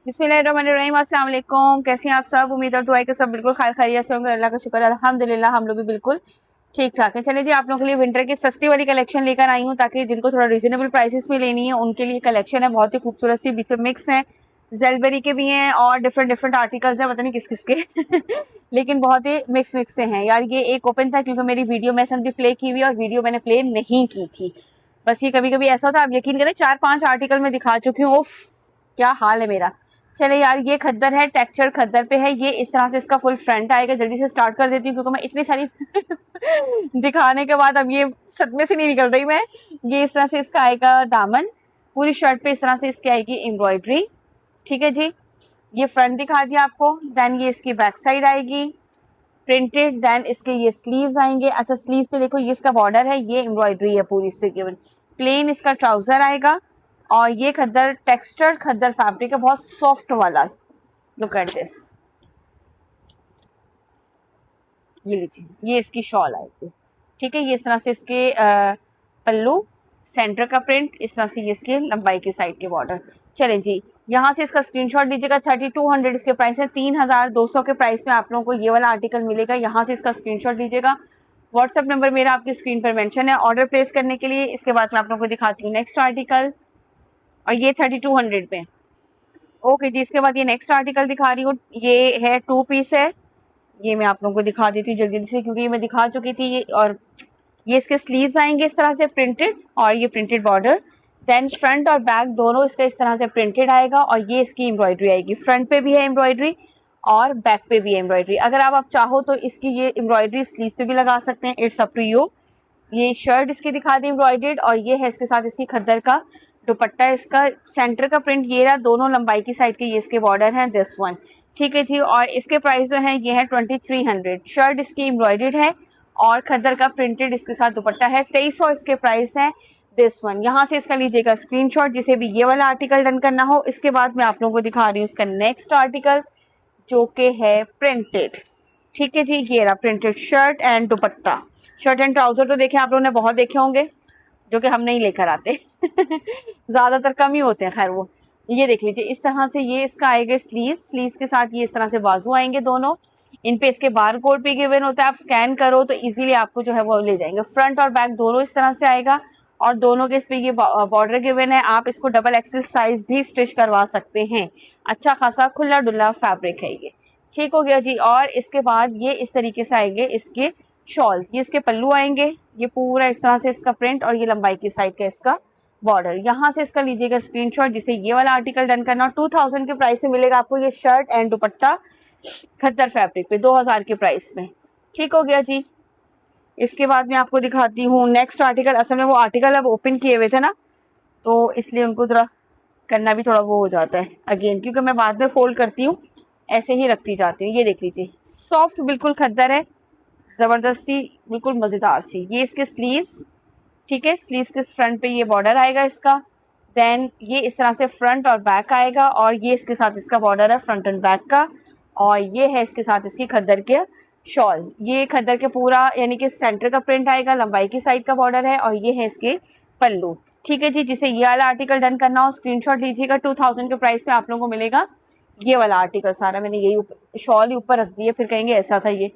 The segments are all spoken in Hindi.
बिस्मिल्लाहिर्रहमानिर्रहीम, अस्सलाम वालेकुम। कैसे हैं आप सब? उम्मीद और दुआ है कि सब बिल्कुल खैरियत से होंगे। अल्लाह का शुक्र है, अल्हम्दुलिल्लाह हम लोग भी बिल्कुल ठीक ठाक है। चलिए जी, आप लोगों के लिए विंटर की सस्ती वाली कलेक्शन लेकर आई हूँ, ताकि जिनको थोड़ा रीजनेबल प्राइसेस में लेनी है उनके लिए कलेक्शन है। बहुत ही खूबसूरत सी बीच में मिक्स है, जेलबेरी के भी हैं और डिफरेंट डिफरेंट आर्टिकल्स हैं, पता नहीं किस किस के लेकिन बहुत ही मिक्स से हैं यार। ये एक ओपन था क्योंकि मेरी वीडियो मैं समझी प्ले की हुई और वीडियो मैंने प्ले नहीं की थी। बस ये कभी कभी ऐसा होता है, आप यकीन करें 4-5 आर्टिकल में दिखा चुकी हूँ। उफ, क्या हाल है मेरा। चले यार, ये खद्दर है, टेक्सचर खद्दर पे है। ये इस तरह से इसका फुल फ्रंट आएगा। जल्दी से स्टार्ट कर देती हूँ क्योंकि मैं इतनी सारी दिखाने के बाद अब ये सदमे से नहीं निकल रही मैं। ये इस तरह से इसका आएगा दामन, पूरी शर्ट पे इस तरह से इसकी आएगी एम्ब्रॉयडरी। ठीक है जी, ये फ्रंट दिखा दिया आपको। देन ये इसकी बैक साइड आएगी प्रिंटेड। देन इसके ये स्लीव्स आएंगे। अच्छा, स्लीव पे देखो ये इसका बॉर्डर है, ये एम्ब्रॉयडरी है पूरी इस पे गिवन। प्लेन इसका ट्राउजर आएगा और ये खद्दर टेक्सचर्ड खद्दर फैब्रिक है, बहुत सॉफ्ट वाला। लुक एट दिस, ये लीजिए, ये इसकी शॉल आएगी। ठीक है, ये इस तरह से इसके पल्लू, सेंटर का प्रिंट, इस तरह से ये इसके लंबाई के साइड के बॉर्डर। चलें जी, यहाँ से इसका स्क्रीनशॉट लीजिएगा। 3200 इसके प्राइस है। 3200 के प्राइस में आप लोगों को ये वाला आर्टिकल मिलेगा। यहाँ से इसका स्क्रीनशॉट लीजिएगा। व्हाट्सएप नंबर मेरा आपकी स्क्रीन पर मेंशन है ऑर्डर प्लेस करने के लिए। इसके बाद मैं आप लोगों को दिखाती हूँ नेक्स्ट आर्टिकल, और ये 3200 पे। ओके जी, इसके बाद ये नेक्स्ट आर्टिकल दिखा रही हूँ। ये है 2 पीस है। ये मैं आप लोगों को दिखा देती हूँ जल्दी से क्योंकि ये मैं दिखा चुकी थी। ये और ये इसके स्लीव्स आएंगे इस तरह से प्रिंटेड, और ये प्रिंटेड बॉर्डर। देन फ्रंट और बैक दोनों इसका इस तरह से प्रिंटेड आएगा और ये इसकी एम्ब्रॉयडरी आएगी। फ्रंट पे भी है एम्ब्रॉयडरी और बैक पे भी है एम्ब्रॉयडरी। अगर आप चाहो तो इसकी ये एम्ब्रॉयडरी स्लीव पे भी लगा सकते हैं, इट्स अप टू यू। ये शर्ट इसकी दिखा दी एम्ब्रॉयडर्ड, और ये है इसके साथ इसकी खद्दर का दुपट्टा। इसका सेंटर का प्रिंट ये रहा, दोनों लंबाई की साइड के ये इसके बॉर्डर हैं, दिस वन। ठीक है जी, और इसके प्राइस जो है ये है 2300। शर्ट इसकी एम्ब्रॉयडर्ड है और खद्दर का प्रिंटेड इसके साथ दुपट्टा है। 2300 इसके प्राइस है, दिस वन। यहाँ से इसका लीजिएगा स्क्रीनशॉट जिसे भी ये वाला आर्टिकल डन करना हो। इसके बाद मैं आप लोगों को दिखा रही हूँ इसका नेक्स्ट आर्टिकल, जो कि है प्रिंटेड। ठीक है जी, ये रहा printed shirt and dupatta. Shirt and trouser तो देखें आप लोगों ने बहुत देखे होंगे, जो कि हम नहीं लेकर आते ज़्यादातर कम ही होते हैं। खैर, वो ये देख लीजिए, इस तरह से ये इसका आएगा स्लीव्स के साथ। ये इस तरह से बाजू आएंगे दोनों। इन पे इसके बार कोड भी गिवन होता है, आप स्कैन करो तो इजीली आपको जो है वो ले जाएंगे। फ्रंट और बैक दोनों इस तरह से आएगा और दोनों के इस पे ये बॉर्डर गिवन है। आप इसको डबल एक्सेल साइज भी स्टिच करवा सकते हैं। अच्छा खासा खुला डुला फैब्रिक है ये। ठीक हो गया जी, और इसके बाद ये इस तरीके से आएंगे इसके शॉल। ये इसके पल्लू आएंगे, ये पूरा इस तरह से इसका प्रिंट और ये लंबाई की साइड का इसका बॉर्डर। यहाँ से इसका लीजिएगा स्क्रीनशॉट जिसे ये वाला आर्टिकल डन करना। 2000 के प्राइस में मिलेगा आपको ये shirt and dupatta khaddar fabric पे, 2000 के प्राइस में। ठीक हो गया जी, इसके बाद मैं आपको दिखाती हूँ नेक्स्ट आर्टिकल। असल में वो आर्टिकल अब ओपन किए हुए थे ना, तो इसलिए उनको थोड़ा करना भी थोड़ा वो हो जाता है अगेन, क्योंकि मैं बाद में फोल्ड करती हूँ, ऐसे ही रखती जाती हूँ। ये देख लीजिए, सॉफ्ट बिल्कुल खद्दर है, ज़बरदस्ती बिल्कुल मज़ेदार सी। ये इसके स्लीव्स, ठीक है, स्लीव्स के फ्रंट पे ये बॉर्डर आएगा इसका। देन ये इस तरह से फ्रंट और बैक आएगा और ये इसके साथ इसका बॉर्डर है फ्रंट एंड बैक का। और ये है इसके साथ इसकी खद्दर के शॉल। ये खद्दर के पूरा यानी कि सेंटर का प्रिंट आएगा, लंबाई की साइड का बॉर्डर है, और ये है इसके पल्लू। ठीक है जी, जिसे ये वाला आर्टिकल डन करना हो स्क्रीनशॉट लीजिएगा। 2000 के प्राइस में आप लोगों को मिलेगा ये वाला आर्टिकल सारा। मैंने यही शॉल ही ऊपर रख दी है, फिर कहेंगे ऐसा था ये।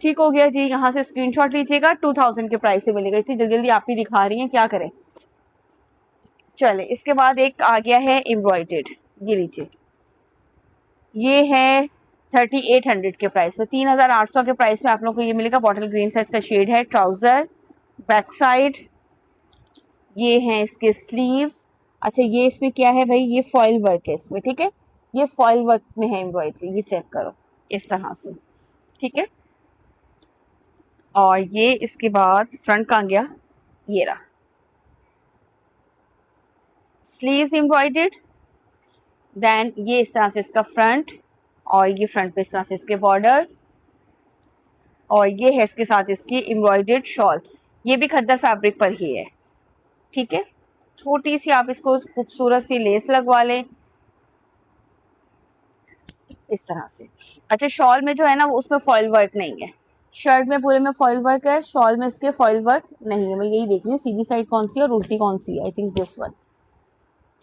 ठीक हो गया जी, यहाँ से स्क्रीनशॉट लीजिएगा। 2000 के प्राइस से मिलेगा। इतनी जल्दी जल्दी आप ही दिखा रही हैं, क्या करें। चले, इसके बाद एक आ गया है एम्ब्रॉयडर्ड, ये लीजिए, ये है 3800 के प्राइस में। 3800 के प्राइस में आप लोगों को ये मिलेगा। बॉटल ग्रीन साइज का शेड है, ट्राउजर, बैक साइड, ये हैं इसके स्लीव्स। अच्छा, ये इसमें क्या है भाई, ये फॉइल वर्क है इसमें। ठीक है, ये फॉइल वर्क में है एम्ब्रॉयडरी, ये चेक करो इस तरह से। ठीक है, और ये इसके बाद फ्रंट का आ गया, ये रहा स्लीव्स एम्ब्रॉयडर्ड। देन ये इस तरह से इसका फ्रंट, और ये फ्रंट पे इस तरह से इसके बॉर्डर, और ये है इसके साथ इसकी एम्ब्रॉयडर्ड शॉल। ये भी खद्दर फैब्रिक पर ही है। ठीक है, छोटी सी आप इसको खूबसूरत सी लेस लगवा लें इस तरह से। अच्छा, शॉल में जो है ना वो उसमें फॉइल वर्क नहीं है। शर्ट में पूरे में फॉइल वर्क है, शॉल में इसके फॉइल वर्क नहीं है। मैं यही देख रही हूँ सीधी साइड कौन सी है और उल्टी कौन सी है। I think this one.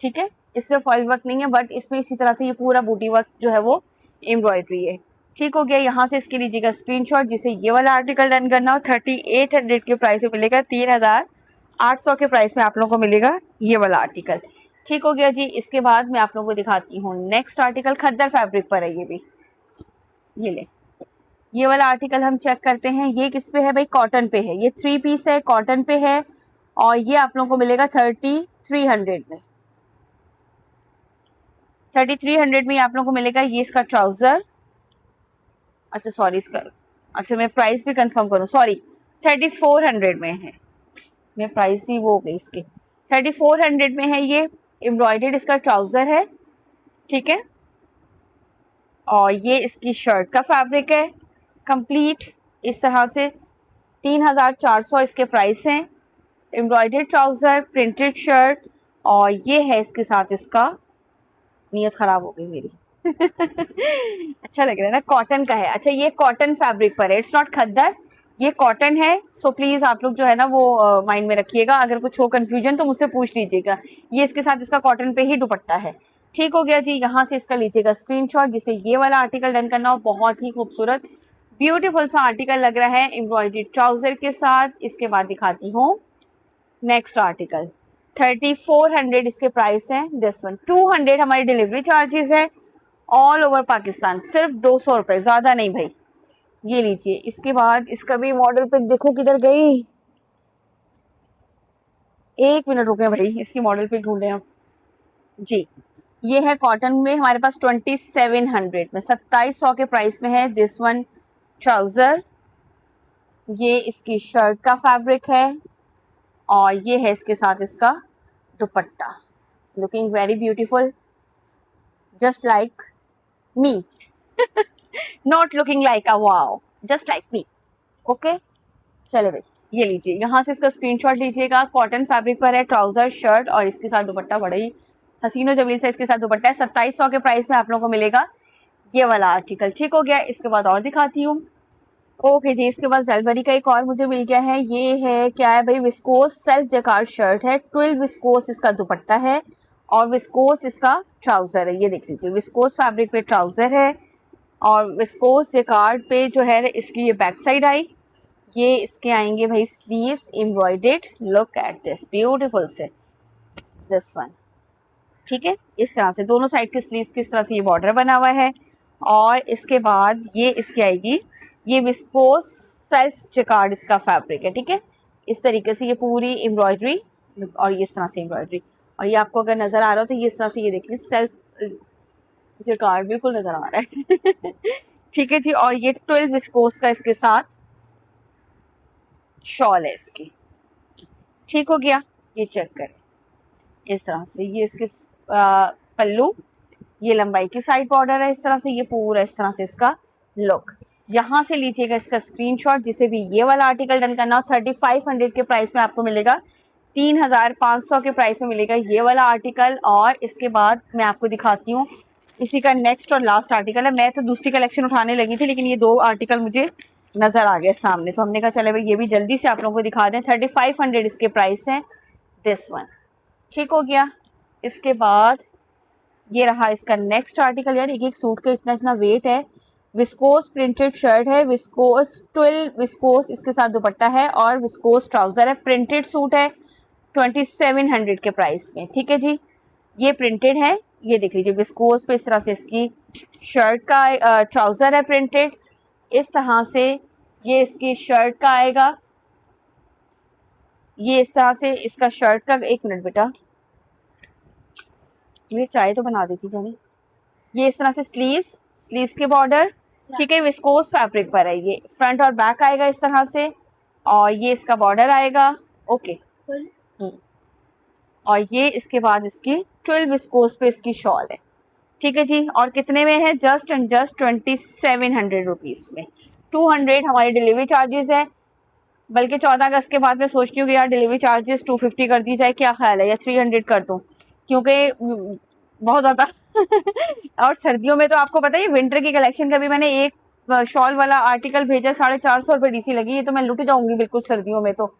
ठीक है, इसमें फॉइल वर्क नहीं है, बट इसमें इसी तरह से ये पूरा बूटी वर्क जो है वो एम्ब्रॉयडरी है। ठीक हो गया। यहाँ से इसके लीजिएगा स्क्रीनशॉट, जिसे ये वाला आर्टिकल डन करना हो। 3800 के प्राइस में मिलेगा, 3800 के प्राइस में आप लोगों को मिलेगा ये वाला आर्टिकल। ठीक हो गया जी। इसके बाद मैं आप लोगों को दिखाती हूँ नेक्स्ट आर्टिकल, खद्दर फैब्रिक पर है ये भी। ये ले, ये वाला आर्टिकल हम चेक करते हैं। ये किस पे है भाई? कॉटन पे है। ये 3 पीस है, कॉटन पे है, और ये आप लोगों को मिलेगा 3300 में। 3300 में आप लोगों को मिलेगा। ये इसका ट्राउजर, अच्छा सॉरी इसका, अच्छा मैं प्राइस भी कंफर्म करूँ, सॉरी 3400 में है। मैं प्राइस ही वो हो गई इसके, 3400 में है ये। एम्ब्रॉयडर्ड इसका ट्राउजर है, ठीक है, और ये इसकी शर्ट का फैब्रिक है कंप्लीट इस तरह से। 3400 इसके प्राइस हैं। एम्ब्रॉयडर्ड ट्राउजर, प्रिंटेड शर्ट, और ये है इसके साथ इसका, नीयत खराब हो गई मेरी अच्छा लग रहा है ना, कॉटन का है। अच्छा ये कॉटन फैब्रिक पर है, इट्स नॉट खद्दर, ये कॉटन है। सो प्लीज आप लोग जो है ना वो माइंड में रखिएगा, अगर कुछ हो कंफ्यूजन तो मुझसे पूछ लीजिएगा। ये इसके साथ इसका कॉटन पे ही दुपट्टा है। ठीक हो गया जी। यहाँ से इसका लीजिएगा स्क्रीनशॉट, जिसे ये वाला आर्टिकल डन करना हो। बहुत ही खूबसूरत ब्यूटीफुल सा आर्टिकल लग रहा है एम्ब्रॉयडरी ट्राउजर के साथ। इसके बाद दिखाती हूँ नेक्स्ट आर्टिकल। 3400 इसके प्राइस हैं। दिस वन 200 हमारी डिलीवरी चार्जेस है ऑल ओवर पाकिस्तान, सिर्फ 200 रुपये, ज़्यादा नहीं भाई। ये लीजिए। इसके बाद इसका भी मॉडल पिक देखो किधर गई, 1 मिनट रुके भाई, इसकी मॉडल पिक ढूंढे हम जी। ये है कॉटन में हमारे पास 2700 में, 2700 के प्राइस में है। दिस वन ट्राउजर, ये इसकी शर्ट का फैब्रिक है, और ये है इसके साथ इसका दुपट्टा। Looking very beautiful, just like me not looking like a wow, just like me. Okay चले भाई, ये लीजिए। यहाँ से इसका स्क्रीनशॉट लीजिएगा। कॉटन फैब्रिक पर है, ट्राउजर, शर्ट, और इसके साथ दुपट्टा बड़ा ही हसीनो जमील से इसके साथ दुपट्टा है। 2700 के प्राइस में आप लोगों को मिलेगा ये वाला आर्टिकल। ठीक हो गया। इसके बाद और दिखाती हूँ। ओके जी। इसके बाद जेलबरी का एक और मुझे मिल गया है। ये है क्या है भाई? विस्कोस सेल्फ जैकार्ड शर्ट है, 12 विस्कोस इसका दुपट्टा है, और विस्कोस इसका ट्राउजर है। ये देख लीजिए, विस्कोस फैब्रिक पे ट्राउजर है, और विस्कोस जैकार्ड पे जो है इसकी ये बैक साइड आई। ये इसके आएंगे भाई sleeves embroidered. Look at this beautiful से, दिस वन, ठीक है। इस तरह से दोनों साइड के स्लीव्स की इस तरह से ये बॉर्डर बना हुआ है। और इसके बाद ये इसकी आएगी, ये विस्कोस सेल्फ जैकार्ड इसका फैब्रिक है, ठीक है। इस तरीके से ये पूरी एम्ब्रॉयडरी, और ये इस तरह से एम्ब्रॉयडरी, और ये आपको अगर नज़र आ रहा हो तो ये इस तरह से ये देख लीजिए सेल्फ जैकार्ड बिल्कुल नज़र आ रहा है ठीक है जी। और ये 12 विस्कोस का इसके साथ शॉल है इसकी। ठीक हो गया। ये चेक करें इस तरह से, ये इसके पल्लू, ये लंबाई की साइड बॉर्डर है इस तरह से, ये पूरा इस तरह से इसका लुक। यहाँ से लीजिएगा इसका स्क्रीनशॉट, जिसे भी ये वाला आर्टिकल डन करना हो। 3500 के प्राइस में आपको मिलेगा, 3500 के प्राइस में मिलेगा ये वाला आर्टिकल। और इसके बाद मैं आपको दिखाती हूँ इसी का नेक्स्ट और लास्ट आर्टिकल है। मैं तो दूसरी कलेक्शन उठाने लगी थी, लेकिन ये 2 आर्टिकल मुझे नज़र आ गए सामने, तो हमने कहा चले भाई ये भी जल्दी से आप लोगों को दिखा दें। 3500 इसके प्राइस हैं। दिस वन ठीक हो गया। इसके बाद ये रहा इसका नेक्स्ट आर्टिकल। यार एक एक सूट का इतना इतना वेट है। विस्कोस प्रिंटेड शर्ट है, विस्कोस 12 विस्कोस इसके साथ दुपट्टा है, और विस्कोस ट्राउजर है। प्रिंटेड सूट है 2700 के प्राइस में, ठीक है जी। ये प्रिंटेड है, ये देख लीजिए विस्कोस पे इस तरह से इसकी शर्ट का ट्राउजर है प्रिंटेड इस तरह से। ये इसकी शर्ट का आएगा, ये इस तरह से इसका शर्ट का। 1 मिनट बेटा, ये चाय तो बना देती जानी। ये इस तरह से स्लीव्स के बॉर्डर, ठीक है, विस्कोस फैब्रिक पर है। ये फ्रंट और बैक आएगा इस तरह से, और ये इसका बॉर्डर आएगा। ओके और ये इसके बाद इसकी 12 विस्कोस पे इसकी शॉल है, ठीक है जी। और कितने में है? जस्ट एंड जस्ट 2700 रुपीज़ में। 200 हमारे डिलीवरी चार्जेस है। बल्कि 14 अगस्त के बाद मैं सोचती हूँ कि यार डिलीवरी चार्जेस 250 कर दी जाए, क्या ख्याल है, या 300 कर दूँ, क्योंकि बहुत ज़्यादा और सर्दियों में तो आपको पता है विंटर की कलेक्शन का भी मैंने एक शॉल वाला आर्टिकल भेजा, 450 रुपये डीसी लगी है, तो मैं लुट जाऊँगी बिल्कुल सर्दियों में। तो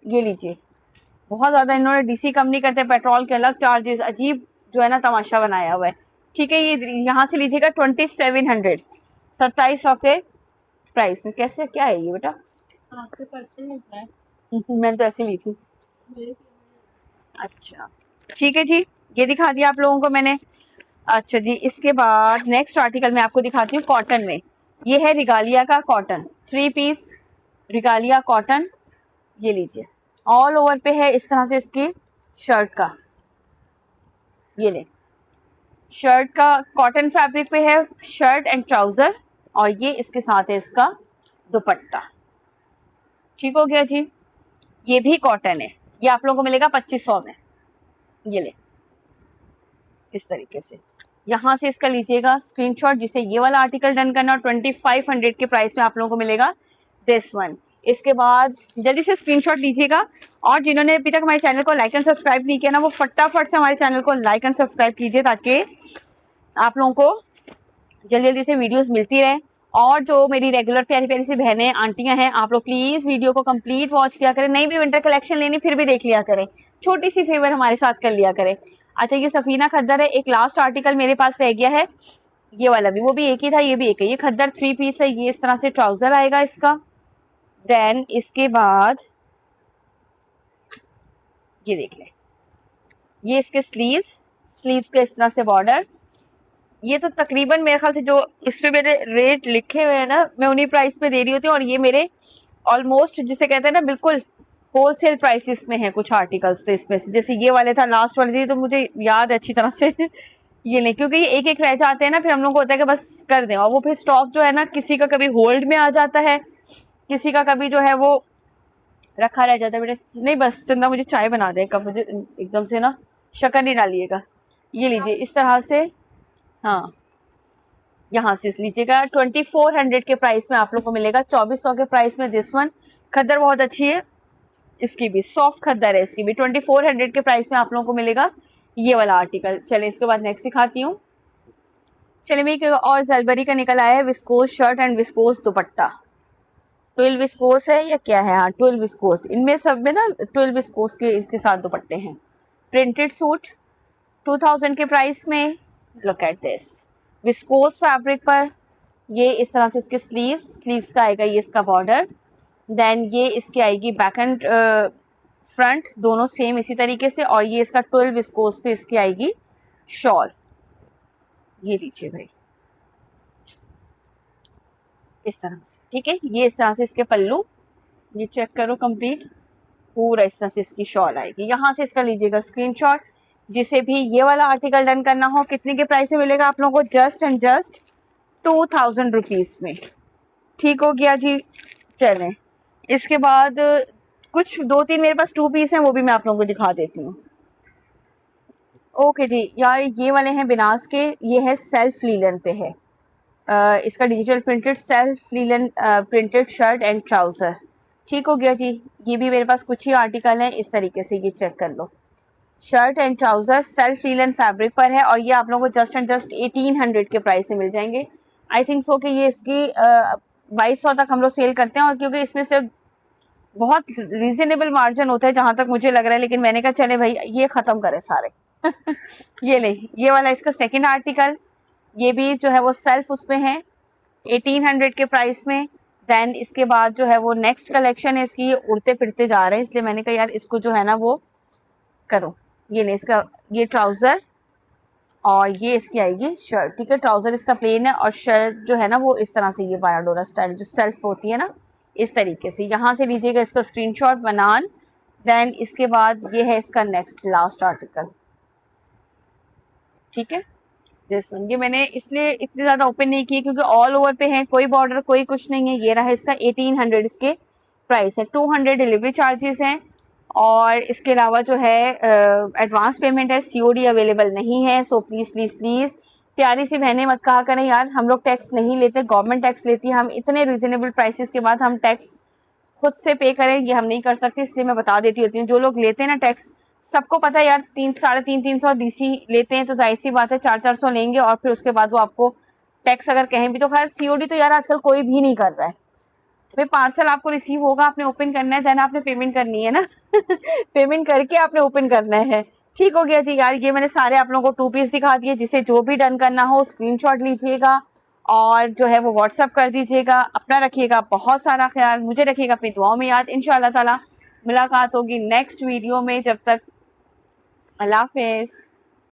ये लीजिए, बहुत ज़्यादा इन्होंने डीसी कम नहीं करते, पेट्रोल के अलग चार्जेस, अजीब जो है ना तमाशा बनाया हुआ है। ठीक है, ये यहाँ से लीजिएगा 2700, 2700 के प्राइस में। कैसे क्या है ये बेटा? आपसे पर्सन मिलता है। मैंने तो ऐसे ली थी। अच्छा ठीक है जी, ये दिखा दिया आप लोगों को मैंने। अच्छा जी, इसके बाद नेक्स्ट आर्टिकल मैं आपको दिखाती हूँ कॉटन में। ये है रिगालिया का कॉटन, 3 पीस रिगालिया कॉटन। ये लीजिए, ऑल ओवर पे है इस तरह से इसकी शर्ट का, ये ले शर्ट का कॉटन फैब्रिक पे है शर्ट एंड ट्राउजर, और ये इसके साथ है इसका दुपट्टा। ठीक हो गया जी, ये भी कॉटन है, ये आप लोगों को मिलेगा 2500 में। ये ले इस तरीके से, यहाँ से इसका लीजिएगा स्क्रीनशॉट, जिसे ये वाला आर्टिकल डन करना, और 2500 के प्राइस में आप लोगों को मिलेगा दिस वन। इसके बाद जल्दी से स्क्रीनशॉट लीजिएगा, और जिन्होंने अभी तक हमारे चैनल को लाइक एंड सब्सक्राइब नहीं किया ना, वो फटाफट से हमारे चैनल को लाइक एंड सब्सक्राइब कीजिए, ताकि आप लोगों को जल्दी जल्दी से वीडियोस मिलती रहे। और जो मेरी रेगुलर प्यारी प्यारी सी बहनें आंटियां हैं, आप लोग प्लीज वीडियो को कंप्लीट वॉच किया करें। नहीं भी विंटर कलेक्शन लेनी फिर भी देख लिया करें, छोटी सी फेवर हमारे साथ कर लिया करें। अच्छा, ये सफीना खद्दर है, एक लास्ट आर्टिकल मेरे पास रह गया है, ये वाला भी, वो भी एक ही था, ये भी एक है। ये खद्दर 3 पीस है, ये इस तरह से ट्राउजर आएगा इसका। देन इसके बाद ये देख लें, ये इसके स्लीव्स के इस तरह से बॉर्डर। ये तो तकरीबन मेरे ख्याल से जो इस पे मेरे रेट लिखे हुए हैं ना, मैं उन्हीं प्राइस पे दे रही होती हूँ, और ये मेरे ऑलमोस्ट जिसे कहते हैं ना बिल्कुल होलसेल प्राइसेस में है कुछ आर्टिकल्स। तो इसमें से जैसे ये वाले था, लास्ट वाले थे, तो मुझे याद है अच्छी तरह से ये नहीं, क्योंकि ये एक एक रह जाते हैं ना, फिर हम लोग को होता है कि बस कर दें, और वो फिर स्टॉक जो है ना, किसी का कभी होल्ड में आ जाता है, किसी का कभी जो है वो रखा रह जाता है। बेटे नहीं, बस चंदा मुझे चाय बना दे, कब मुझे एकदम से ना शक्कर नहीं डालिएगा। ये लीजिए इस तरह से, हाँ यहाँ से लीजिएगा 2400 के प्राइस में आप लोग को मिलेगा, 2400 के प्राइस में दिस वन। खद्दर बहुत अच्छी है, इसकी भी सॉफ्ट खद्दर है, इसकी भी 2400 के प्राइस में आप लोगों को मिलेगा ये वाला आर्टिकल। चले इसके बाद नेक्स्ट दिखाती हूँ। चलिए मैं एक और जलबरी का निकल आया है, viscose shirt and viscose dupatta. 12 viscose है या क्या है? हाँ 12 विस्कोस, इनमें सब में ना 12 विस्कोस के इसके साथ दुपट्टे हैं। प्रिंटेड सूट 2000 के प्राइस में। Look at this, viscous fabric पर ये इस तरह से इसके स्लीव्स का आएगा, ये इसका बॉर्डर। देन ये इसकी आएगी बैक एंड फ्रंट दोनों सेम इसी तरीके से, और ये इसका 12 विस्कोस पे इसकी आएगी शॉल। ये लीजिए भाई इस तरह से, ठीक है। ये इस तरह से इसके पल्लू, ये चेक करो कंप्लीट, पूरा इस तरह से इसकी शॉल आएगी। यहाँ से इसका लीजिएगा स्क्रीनशॉट, जिसे भी ये वाला आर्टिकल डन करना हो। कितने के प्राइस में मिलेगा आप लोगों को? जस्ट एंड जस्ट 2000 रुपीज़ में। ठीक हो गया जी। चलें इसके बाद कुछ 2-3 मेरे पास 2 पीस हैं, वो भी मैं आप लोगों को दिखा देती हूँ। ओके जी, यार ये वाले हैं बिनास के, ये है सेल्फ लीलन पे है। इसका digital printed self linen printed shirt and trouser. ठीक हो गया जी। ये भी मेरे पास कुछ ही आर्टिकल हैं इस तरीके से, ये चेक कर लो। Shirt and trouser self linen fabric पर है, और ये आप लोगों को जस्ट एंड जस्ट 1800 के प्राइस से मिल जाएंगे। आई थिंक सो कि ये इसकी 2200 तक हम लोग सेल करते हैं, और क्योंकि इसमें से बहुत रीजनेबल मार्जिन होता है जहाँ तक मुझे लग रहा है, लेकिन मैंने कहा चले भाई ये ख़त्म करें सारे ये ले, ये वाला इसका सेकंड आर्टिकल, ये भी जो है वो सेल्फ उस पे है 1800 के प्राइस में। देन इसके बाद जो है वो नेक्स्ट कलेक्शन है इसकी, ये उड़ते फिरते जा रहे हैं, इसलिए मैंने कहा यार इसको जो है ना वो करो। ये ले इसका, ये ट्राउज़र और ये इसकी आएगी शर्ट, ठीक है। ट्राउज़र इसका प्लेन है, और शर्ट जो है ना वो इस तरह से ये बायाडोरा स्टाइल जो सेल्फ होती है ना, इस तरीके से। यहाँ से लीजिएगा इसका स्क्रीनशॉट बनान। देन इसके बाद ये है इसका नेक्स्ट लास्ट आर्टिकल, ठीक है। ये मैंने इसलिए इतनी ज़्यादा ओपन नहीं की क्योंकि ऑल ओवर पे है, कोई बॉर्डर कोई कुछ नहीं है। ये रहा इसका 1800 इसके प्राइस है, 200 डिलीवरी चार्जेस हैं, और इसके अलावा जो है एडवांस पेमेंट है, सीओडी अवेलेबल नहीं है। सो प्लीज़ प्लीज़ प्लीज़ प्यारी सी बहनें मत कहा करें यार हम लोग टैक्स नहीं लेते, गवर्नमेंट टैक्स लेती है। हम इतने रिजनेबल प्राइसेस के बाद हम टैक्स खुद से पे करें, ये हम नहीं कर सकते, इसलिए मैं बता देती होती हूँ। जो लोग लेते हैं ना टैक्स, सबको पता है यार 300-350 डीसी लेते हैं, तो जाहिर सी बात है 400-400 लेंगे, और फिर उसके बाद वो आपको टैक्स अगर कहें भी तो खैर सीओडी तो यार आजकल कोई भी नहीं कर रहा है। भाई पार्सल आपको रिसीव होगा, आपने ओपन करना है, देन आपने पेमेंट करनी है ना पेमेंट करके आपने ओपन करना है, ठीक हो गया जी यार, ये मैंने सारे आप लोगों को 2 पीस दिखा दिए। जिसे जो भी डन करना हो स्क्रीनशॉट लीजिएगा और जो है वो व्हाट्सअप कर दीजिएगा। अपना रखिएगा बहुत सारा ख्याल, मुझे रखिएगा अपनी दुआओं में याद। इंशाअल्लाह ताला मुलाकात होगी नेक्स्ट वीडियो में। जब तक अल्लाह हाफिज़।